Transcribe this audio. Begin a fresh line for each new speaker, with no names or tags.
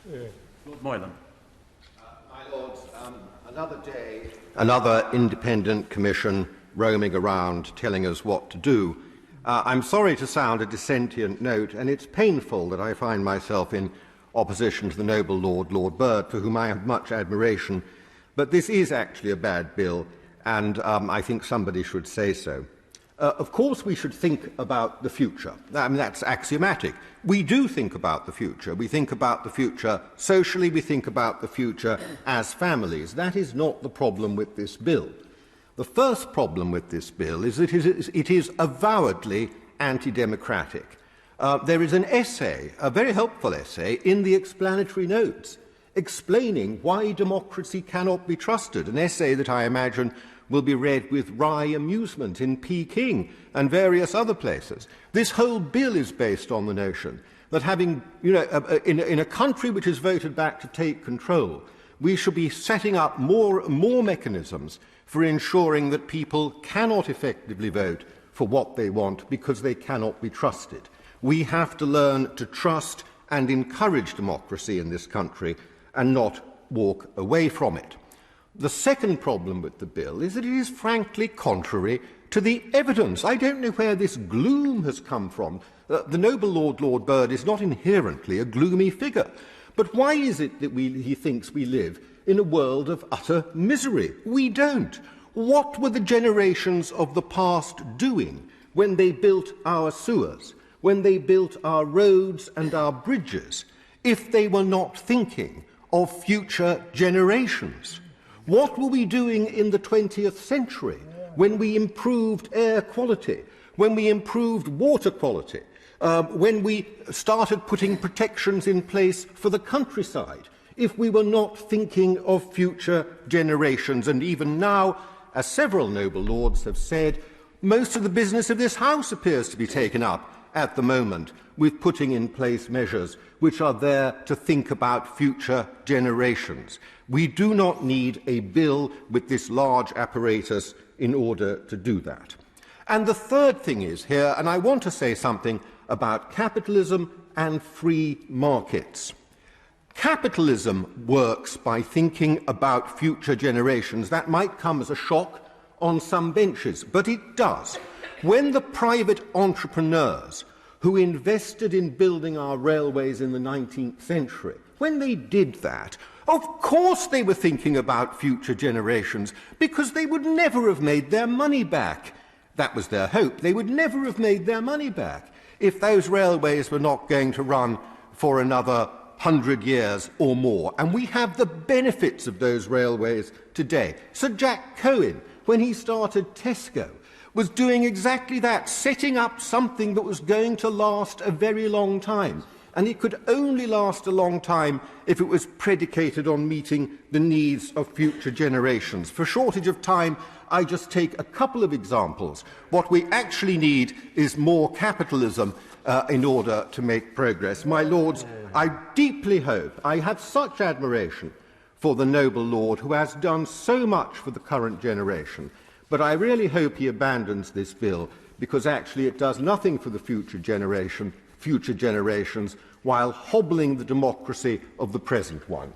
Lord Moylan.
My Lords, another day, another independent commission roaming around telling us what to do. I'm sorry to sound a dissentient note, and it's painful that I find myself in opposition to the noble Lord Byrd, for whom I have much admiration, but this is actually a bad bill, and I think somebody should say so. Of course, we should think about the future. I mean, that's axiomatic. We do think about the future. We think about the future socially. We think about the future as families. That is not the problem with this bill. The first problem with this bill is that it is avowedly anti-democratic. There is an essay, a very helpful essay, in the explanatory notes explaining why democracy cannot be trusted, an essay that I imagine will be read with wry amusement in Peking and various other places. This whole bill is based on the notion that having, in a country which is voted back to take control, we should be setting up more mechanisms for ensuring that people cannot effectively vote for what they want because they cannot be trusted. We have to learn to trust and encourage democracy in this country and not walk away from it. The second problem with the bill is that it is frankly contrary to the evidence. I don't know where this gloom has come from. The noble Lord Byrd is not inherently a gloomy figure. But why is it that he thinks we live in a world of utter misery? We don't. What were the generations of the past doing when they built our sewers, when they built our roads and our bridges, if they were not thinking of future generations? What were we doing in the 20th century when we improved air quality, when we improved water quality, when we started putting protections in place for the countryside, if we were not thinking of future generations? And even now, as several noble lords have said, most of the business of this House appears to be taken up at the moment with putting in place measures which are there to think about future generations. We do not need a bill with this large apparatus in order to do that. And the third thing is here, and I want to say something about capitalism and free markets. Capitalism works by thinking about future generations. That might come as a shock on some benches, but it does. When the private entrepreneurs who invested in building our railways in the 19th century, when they did that, of course they were thinking about future generations, because they would never have made their money back. That was their hope. They would never have made their money back if those railways were not going to run for another 100 years or more. And we have the benefits of those railways today. Sir Jack Cohen, when he started Tesco, was doing exactly that, setting up something that was going to last a very long time. And it could only last a long time if it was predicated on meeting the needs of future generations. For shortage of time, I just take a couple of examples. What we actually need is more capitalism in order to make progress. My Lords, I deeply hope, I have such admiration for the noble Lord who has done so much for the current generation, but I really hope he abandons this bill, because actually it does nothing for the future generations while hobbling the democracy of the present one.